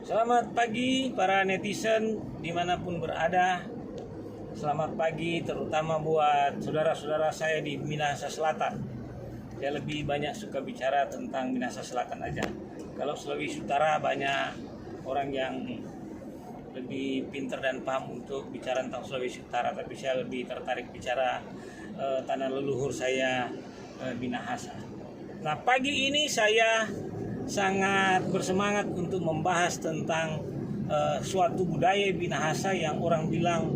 Selamat pagi para netizen dimanapun berada. Selamat pagi terutama buat saudara-saudara saya di Minahasa Selatan. Saya lebih banyak suka bicara tentang Minahasa Selatan aja. Kalau Sulawesi Utara banyak orang yang lebih pintar dan paham untuk bicara tentang Sulawesi Utara, tapi saya lebih tertarik bicara tanah leluhur saya, Minahasa. Nah, pagi ini saya sangat bersemangat untuk membahas tentang suatu budaya Minahasa yang orang bilang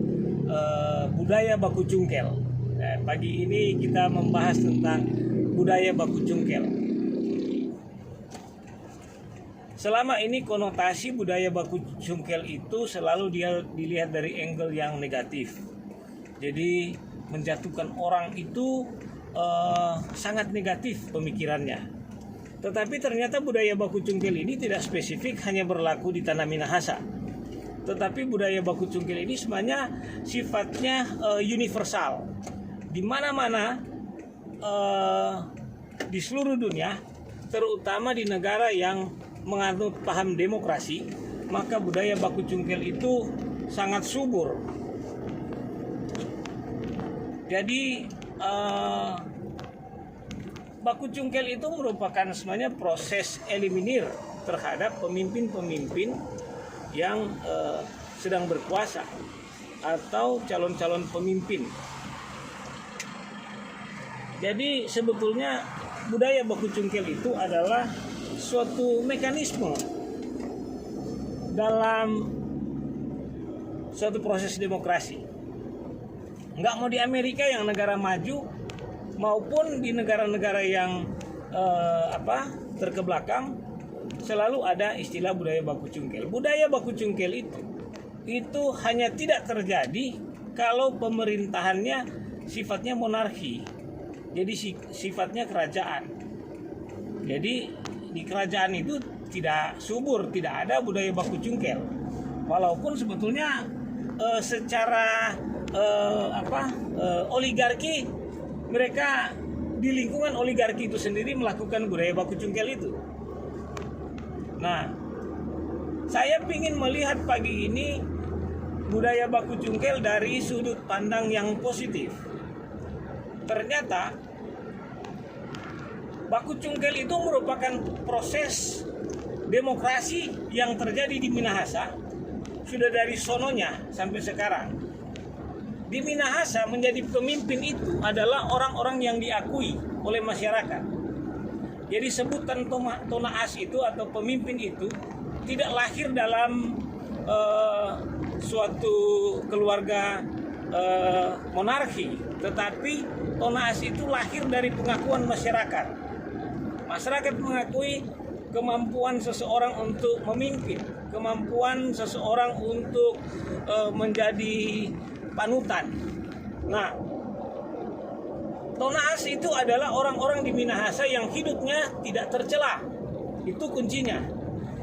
budaya baku cungkel. Pagi ini kita membahas tentang budaya baku cungkel. Selama ini konotasi budaya baku cungkel itu selalu dia dilihat dari angle yang negatif. Jadi menjatuhkan orang itu sangat negatif pemikirannya. Tetapi ternyata budaya baku cungkel ini tidak spesifik hanya berlaku di tanah Minahasa. Tetapi budaya baku cungkel ini sebenarnya sifatnya universal. Di mana-mana di seluruh dunia, terutama di negara yang menganut paham demokrasi, maka budaya baku cungkel itu sangat subur. Jadi baku cungkel itu merupakan sebenarnya proses eliminir terhadap pemimpin-pemimpin yang sedang berkuasa atau calon-calon pemimpin. Jadi sebetulnya budaya baku cungkel itu adalah suatu mekanisme dalam suatu proses demokrasi. Nggak mau di Amerika yang negara maju maupun di negara-negara yang terkebelakang, selalu ada istilah budaya baku cungkel. Budaya baku cungkel itu hanya tidak terjadi kalau pemerintahannya sifatnya monarki. Jadi sifatnya kerajaan. Jadi di kerajaan itu tidak subur, tidak ada budaya baku cungkel. Walaupun sebetulnya secara oligarki, mereka di lingkungan oligarki itu sendiri melakukan budaya baku cungkel itu. Nah, saya ingin melihat pagi ini budaya baku cungkel dari sudut pandang yang positif. Ternyata baku cungkel itu merupakan proses demokrasi yang terjadi di Minahasa sudah dari sononya sampai sekarang. Di Minahasa menjadi pemimpin itu adalah orang-orang yang diakui oleh masyarakat. Jadi sebutan Tonaas itu atau pemimpin itu tidak lahir dalam suatu keluarga monarki, tetapi Tonaas itu lahir dari pengakuan masyarakat. Masyarakat mengakui kemampuan seseorang untuk memimpin, kemampuan seseorang untuk menjadi panutan. Nah, Tonaas itu adalah orang-orang di Minahasa yang hidupnya tidak tercela. Itu kuncinya.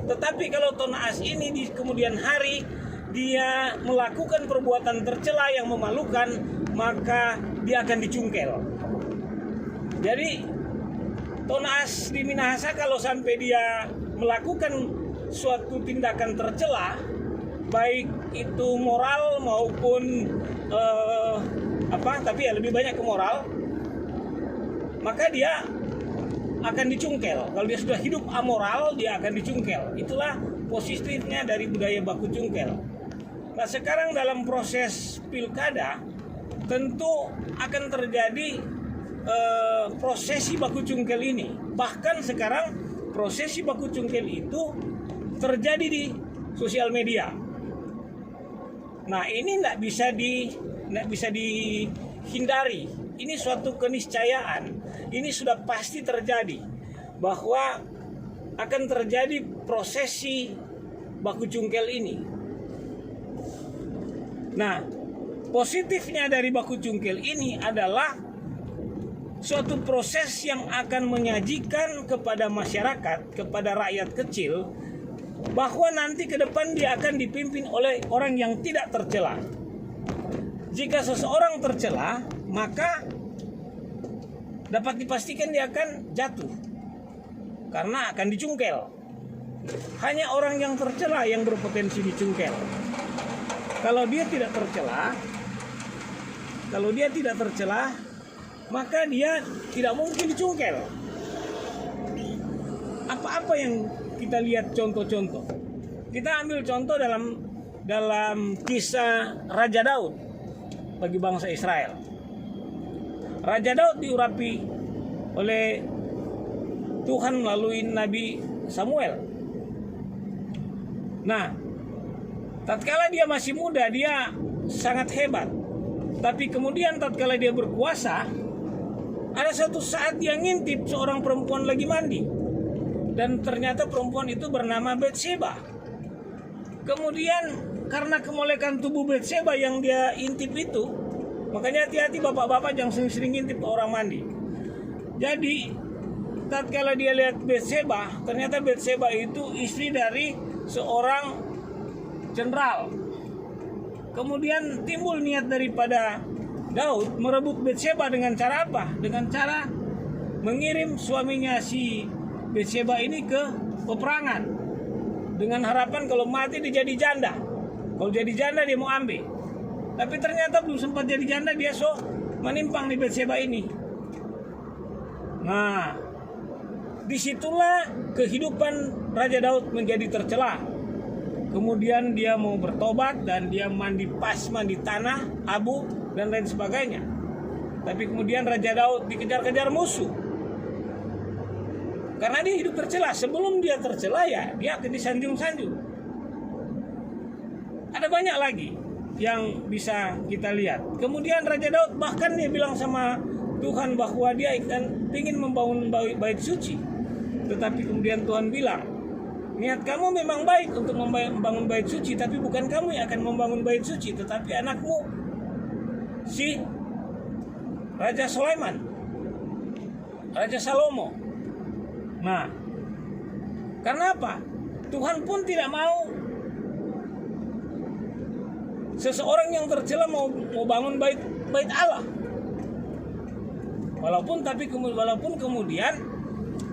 Tetapi kalau Tonaas ini di kemudian hari dia melakukan perbuatan tercela yang memalukan, maka dia akan dicungkel. Jadi Tonaas di Minahasa kalau sampai dia melakukan suatu tindakan tercela, baik itu moral maupun tapi ya lebih banyak ke moral, maka dia akan dicungkel. Kalau dia sudah hidup amoral, dia akan dicungkel. Itulah positifnya dari budaya baku cungkel. Nah, sekarang dalam proses pilkada tentu akan terjadi prosesi baku cungkel ini. Bahkan sekarang prosesi baku cungkel itu terjadi di sosial media. Nah, ini tidak bisa dihindari. Ini suatu keniscayaan. Ini sudah pasti terjadi bahwa akan terjadi prosesi baku cungkel ini. Nah, positifnya dari baku cungkel ini adalah suatu proses yang akan menyajikan kepada masyarakat, kepada rakyat kecil, bahwa nanti ke depan dia akan dipimpin oleh orang yang tidak tercela. Jika seseorang tercela, maka dapat dipastikan dia akan jatuh karena akan dicungkel. Hanya orang yang tercela yang berpotensi dicungkel. Kalau dia tidak tercela, maka dia tidak mungkin dicungkel. Apa-apa yang kita lihat contoh-contoh. Kita ambil contoh dalam kisah Raja Daud bagi bangsa Israel. Raja Daud diurapi oleh Tuhan melalui Nabi Samuel. Nah, tatkala dia masih muda, dia sangat hebat. Tapi kemudian tatkala dia berkuasa, ada satu saat dia ngintip seorang perempuan lagi mandi. Dan ternyata perempuan itu bernama Batseba. Kemudian karena kemolekan tubuh Batseba yang dia intip itu, makanya hati-hati bapak-bapak jangan sering-sering ngintip orang mandi. Jadi tatkala dia lihat Batseba, ternyata Batseba itu istri dari seorang jenderal. Kemudian timbul niat daripada Daud merebut Batseba dengan cara apa? Dengan cara mengirim suaminya si Batseba ini ke peperangan dengan harapan kalau mati dia jadi janda. Kalau jadi janda dia mau ambil. Tapi ternyata belum sempat jadi janda dia menimpang di Batseba ini. Nah, disitulah kehidupan Raja Daud menjadi tercela. Kemudian dia mau bertobat dan dia mandi tanah, abu dan lain sebagainya. Tapi kemudian Raja Daud dikejar-kejar musuh. Karena dia hidup tercela. Sebelum dia tercela ya dia akan disanjung-sanjung. Ada banyak lagi yang bisa kita lihat. Kemudian Raja Daud bahkan dia bilang sama Tuhan bahwa dia ingin membangun bait suci. Tetapi kemudian Tuhan bilang, niat kamu memang baik untuk membangun bait suci, tapi bukan kamu yang akan membangun bait suci, tetapi anakmu si Raja Sulaiman, Raja Salomo. Nah, karena apa? Tuhan pun tidak mau seseorang yang tercela mau bangun bait Allah. Walaupun kemudian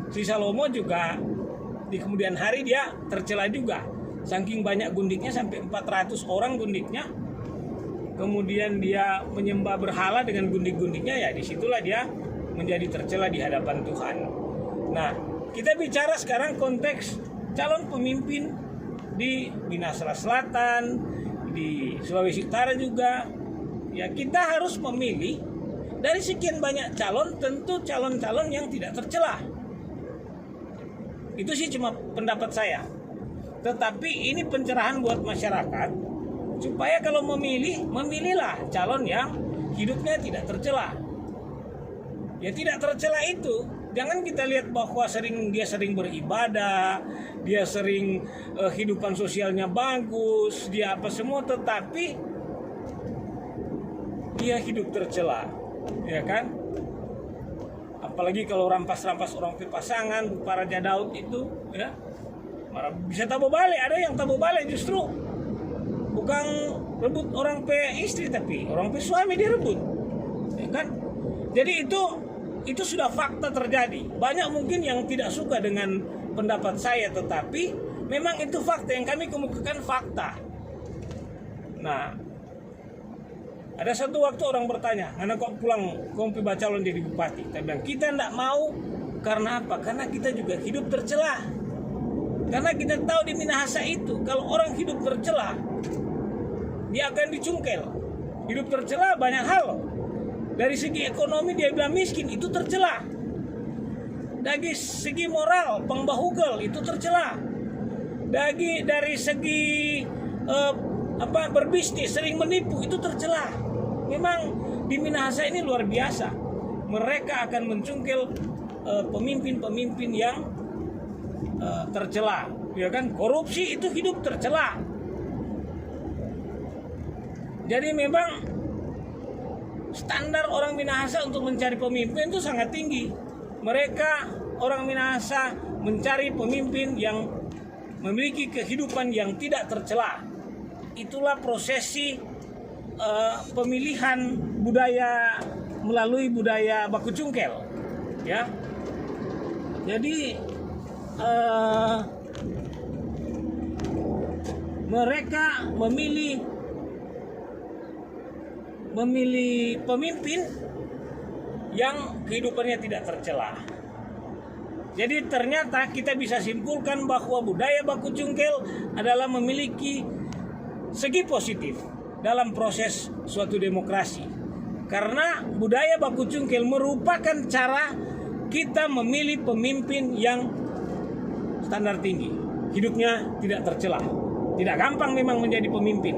si Salomo juga di kemudian hari dia tercela juga. Saking banyak gundiknya sampai 400 orang gundiknya. Kemudian dia menyembah berhala dengan gundik-gundiknya, ya disitulah dia menjadi tercela di hadapan Tuhan. Nah, kita bicara sekarang konteks calon pemimpin di Minahasa Selatan, di Sulawesi Utara juga. Ya kita harus memilih dari sekian banyak calon, tentu calon-calon yang tidak tercela. Itu sih cuma pendapat saya. Tetapi ini pencerahan buat masyarakat supaya kalau memilihlah calon yang hidupnya tidak tercela. Ya tidak tercela itu jangan kita lihat bahwa dia sering beribadah, dia sering kehidupan sosialnya bagus, dia apa semua, tetapi dia hidup tercela, ya kan? Apalagi kalau rampas-rampas orang pasangan, para Raja Daud itu, ya, bisa tabu balik. Ada yang tabu balik justru bukan rebut orang pe istri, tapi orang pe suami dia rebut, ya kan? Jadi itu sudah fakta terjadi. Banyak mungkin yang tidak suka dengan pendapat saya, tetapi memang itu fakta yang kami kemukakan fakta. Nah, ada satu waktu orang bertanya, "Anak kok pulang kompi calon jadi bupati?" Kita bilang, kita tidak mau. Karena apa? Karena kita juga hidup tercela. Karena kita tahu di Minahasa itu, kalau orang hidup tercela, dia akan dicungkel. Hidup tercela banyak hal. Dari segi ekonomi dia bilang miskin, itu tercela. Dari segi moral, pengbahugel, itu tercela. Dari segi berbisnis, sering menipu, itu tercela. Memang di Minahasa ini luar biasa. Mereka akan mencungkil pemimpin-pemimpin yang tercela, ya kan? Korupsi itu hidup tercela. Jadi memang standar orang Minahasa untuk mencari pemimpin itu sangat tinggi. Mereka orang Minahasa mencari pemimpin yang memiliki kehidupan yang tidak tercela. Itulah prosesi pemilihan budaya melalui budaya baku cungkel, ya. Jadi mereka memilih pemimpin yang kehidupannya tidak tercela. Jadi ternyata kita bisa simpulkan bahwa budaya baku cungkel adalah memiliki segi positif dalam proses suatu demokrasi. Karena budaya baku cungkel merupakan cara kita memilih pemimpin yang standar tinggi, hidupnya tidak tercela. Tidak gampang memang menjadi pemimpin,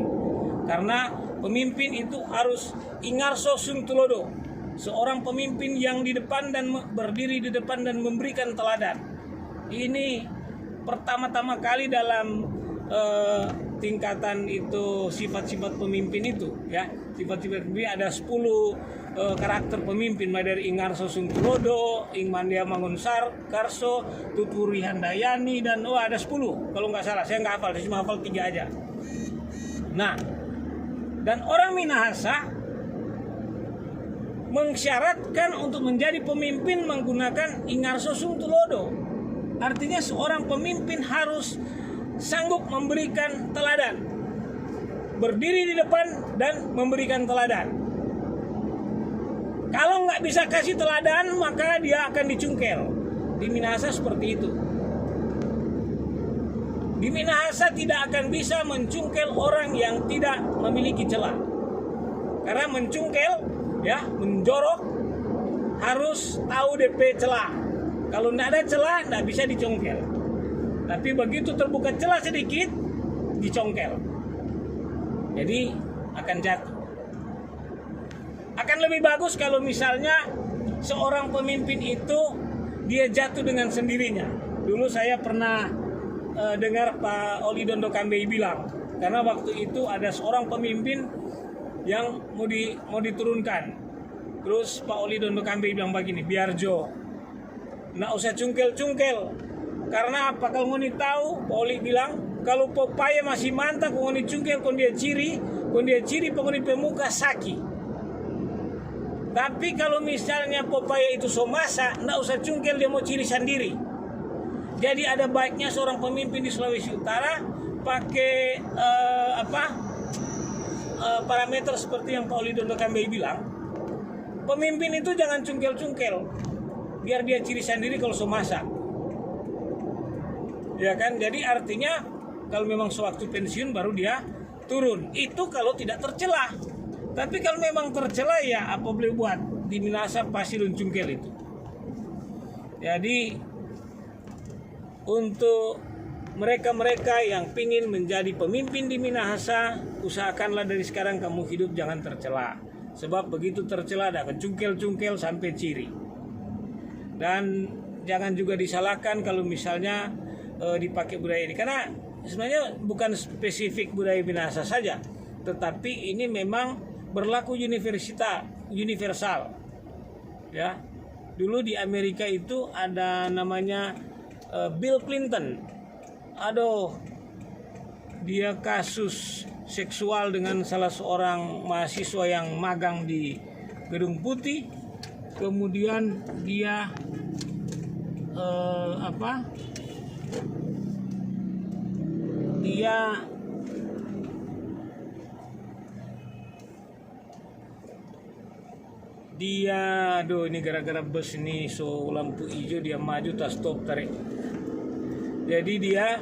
karena pemimpin itu harus ingarso sung tulodo, seorang pemimpin yang di depan dan berdiri di depan dan memberikan teladan. Ini pertama-tama kali dalam tingkatan itu sifat-sifat pemimpin itu, ya. Sifat-sifat pemimpin ada 10 karakter pemimpin, mulai dari Ingarso Sung Tulodo, Ingmandia Mangunsar Karso, Tuturi Handayani, dan ada 10 kalau nggak salah, saya nggak hafal, saya cuma hafal 3 aja. Nah, dan orang Minahasa mensyaratkan untuk menjadi pemimpin menggunakan Ingarso Sung Tulodo. Artinya seorang pemimpin harus sanggup memberikan teladan, berdiri di depan dan memberikan teladan. Kalau nggak bisa kasih teladan, maka dia akan dicungkel. Di Minahasa seperti itu. Di Minahasa tidak akan bisa mencungkel orang yang tidak memiliki celah. Karena mencungkel, ya, menjorok, harus tahu DP celah. Kalau nggak ada celah, nggak bisa dicongkel. Tapi begitu terbuka celah sedikit, dicongkel. Jadi akan jatuh. Akan lebih bagus kalau misalnya seorang pemimpin itu dia jatuh dengan sendirinya. Dulu saya pernah dengar Pak Oli Dondo Kambei bilang, karena waktu itu ada seorang pemimpin yang mau diturunkan. Terus Pak Oli Dondo Kambei bilang begini, "Biarjo, nggak usah cungkel-cungkel. Karena apa? Kalau ngoni tahu," Pak Oli bilang, "kalau Popaya masih mantap, kalau ngoni cungkel, kalau dia ciri, pengoni pemuka saki. Tapi kalau misalnya Popaya itu somasa, nggak usah cungkel, dia mau ciri sendiri." Jadi ada baiknya seorang pemimpin di Sulawesi Utara pakai parameter seperti yang Pak Oli Dondo Kambei bilang. Pemimpin itu jangan cungkel-cungkel, biar dia ciri sendiri kalau somasa. Ya kan? Jadi artinya kalau memang sewaktu pensiun baru dia turun. Itu kalau tidak tercela. Tapi kalau memang tercela, ya apa boleh buat. Di Minahasa pasti cungkel itu. Jadi untuk mereka-mereka yang pingin menjadi pemimpin di Minahasa, usahakanlah dari sekarang kamu hidup jangan tercela. Sebab begitu tercela ada cungkel-cungkel sampai ciri. Dan jangan juga disalahkan kalau misalnya dipakai budaya ini. Karena sebenarnya bukan spesifik budaya Minahasa saja, tetapi ini memang berlaku universal. Ya. Dulu di Amerika itu ada namanya Bill Clinton. Aduh, dia kasus seksual dengan salah seorang mahasiswa yang magang di Gedung Putih. Kemudian dia dia ini gara-gara bus ini so lampu hijau dia maju tas stop tarik. Jadi dia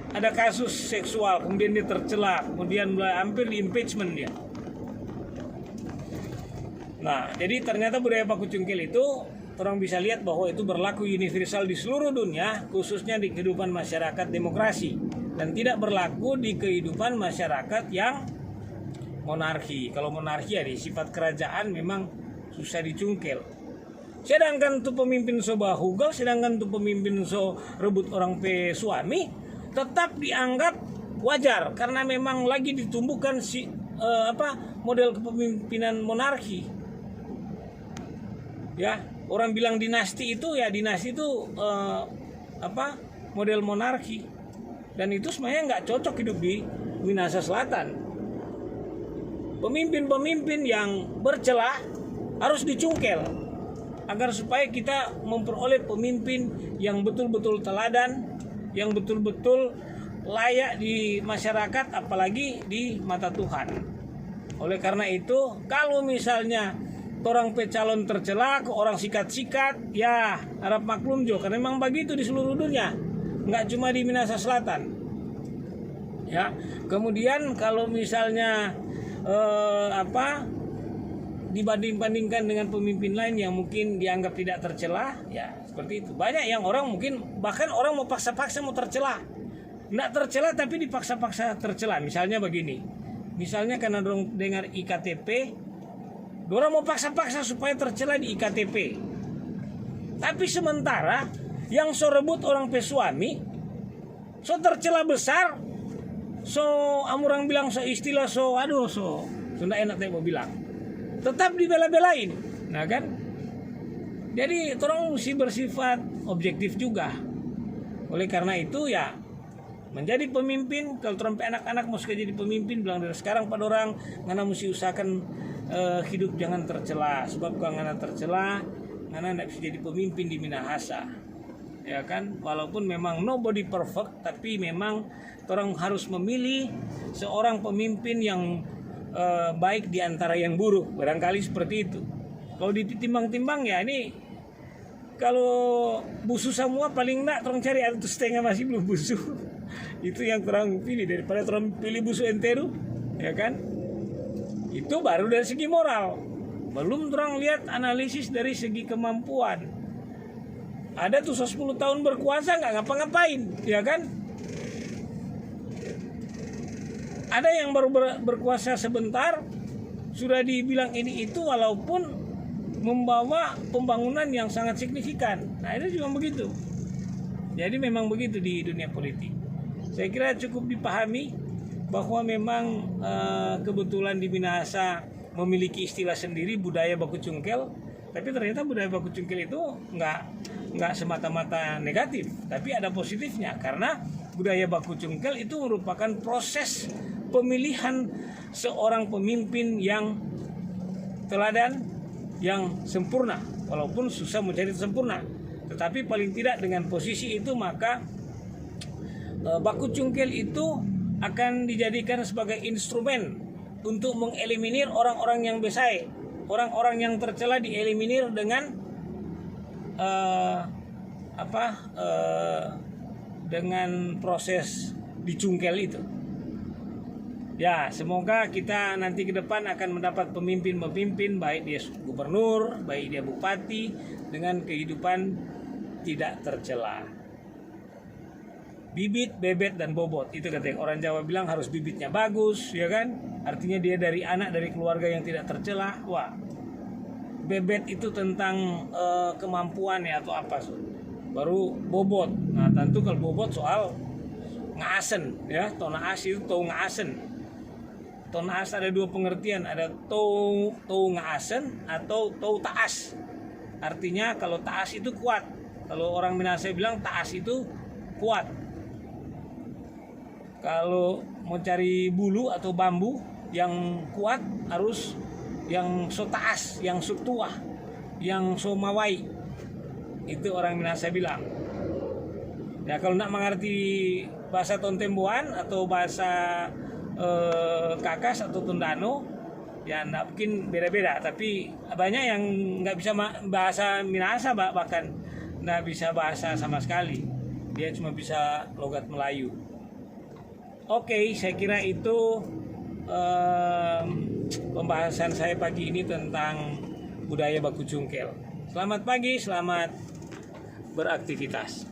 ada kasus seksual, kemudian dia tercela, kemudian hampir di impeachment dia. Nah, jadi ternyata budaya baku cungkel itu orang bisa lihat bahwa itu berlaku universal di seluruh dunia, khususnya di kehidupan masyarakat demokrasi, dan tidak berlaku di kehidupan masyarakat yang monarki. Kalau monarki ya di sifat kerajaan memang susah dicungkel. Sedangkan tuh pemimpin so bahugal, sedangkan tuh pemimpin so rebut orang pe suami, tetap dianggap wajar karena memang lagi ditumbuhkan model kepemimpinan monarki. Ya, orang bilang dinasti itu model monarki, dan itu sebenarnya nggak cocok hidup di Minahasa Selatan. Pemimpin-pemimpin yang bercelah harus dicungkel agar supaya kita memperoleh pemimpin yang betul-betul teladan, yang betul-betul layak di masyarakat, apalagi di mata Tuhan. Oleh karena itu, kalau misalnya orang calon tercela, ke orang sikat-sikat, ya harap maklum jo, karena memang begitu di seluruh dunia, nggak cuma di Minahasa Selatan. Ya, kemudian kalau misalnya dibanding-bandingkan dengan pemimpin lain yang mungkin dianggap tidak tercela, ya seperti itu. Banyak yang orang mungkin bahkan orang mau paksa-paksa mau tercela, nggak tercela tapi dipaksa-paksa tercela. Misalnya begini, misalnya karena dorong dengar IKTP, dorong mau paksa-paksa supaya tercela di IKTP. Tapi sementara yang so rebut orang pesuami, so tercela besar, so amurang bilang so istilah so aduh so nggak enak saya mau bilang, tetap dibela-belain, nah kan? Jadi orang mesti bersifat objektif juga. Oleh karena itu ya menjadi pemimpin, kalau orang anak-anak mau jadi pemimpin, bilang dari sekarang pada orang ngana mesti usahakan hidup jangan tercela, sebab kalau ngana tercela ngana tidak bisa jadi pemimpin di Minahasa, ya kan? Walaupun memang nobody perfect, tapi memang orang harus memilih seorang pemimpin yang baik di antara yang buruk, barangkali seperti itu. Kalau ditimbang-timbang ya ini, kalau busuk semua paling enggak orang cari atau setengah masih belum busuk. Itu yang orang pilih daripada orang pilih busuk enteru, ya kan? Itu baru dari segi moral. Belum orang lihat analisis dari segi kemampuan. Ada tuh 10 tahun berkuasa nggak ngapa-ngapain, ya kan? Ada yang baru berkuasa sebentar sudah dibilang ini itu, walaupun membawa pembangunan yang sangat signifikan. Nah ini juga begitu. Jadi memang begitu di dunia politik. Saya kira cukup dipahami bahwa memang kebetulan di Minahasa memiliki istilah sendiri budaya baku cungkel. Tapi ternyata budaya baku cungkel itu nggak semata-mata negatif, tapi ada positifnya, karena budaya baku cungkel itu merupakan proses pemilihan seorang pemimpin yang teladan, yang sempurna, walaupun susah mencari sempurna, tetapi paling tidak dengan posisi itu maka baku cungkel itu akan dijadikan sebagai instrumen untuk mengeliminir orang-orang yang besai, orang-orang yang tercela dieliminir dengan dengan proses dicungkel itu. Ya, semoga kita nanti ke depan akan mendapat pemimpin-pemimpin, baik dia gubernur, baik dia bupati, dengan kehidupan tidak tercela. Bibit, bebet, dan bobot, itu katanya orang Jawa bilang harus bibitnya bagus, ya kan? Artinya dia dari anak dari keluarga yang tidak tercela. Wah, bebet itu tentang kemampuan ya atau apa, baru bobot. Nah tentu kalau bobot soal ngaasen, ya, to naas itu to ngaasen. To naas ada dua pengertian, ada to ngaasen atau to taas. Artinya kalau taas itu kuat, kalau orang Minahasa bilang taas itu kuat. Kalau mau cari bulu atau bambu yang kuat harus yang so taas, yang so tua, yang so mawai. Itu orang Minahasa bilang. Ya kalau nak mengerti bahasa Tontemboan atau bahasa Kakas atau Tondano, ya nak mungkin beda-beda. Tapi banyak yang nggak bisa bahasa Minahasa, bahkan nggak bisa bahasa sama sekali. Dia cuma bisa logat Melayu. Oke, saya kira itu pembahasan saya pagi ini tentang budaya baku cungkel. Selamat pagi, selamat beraktivitas.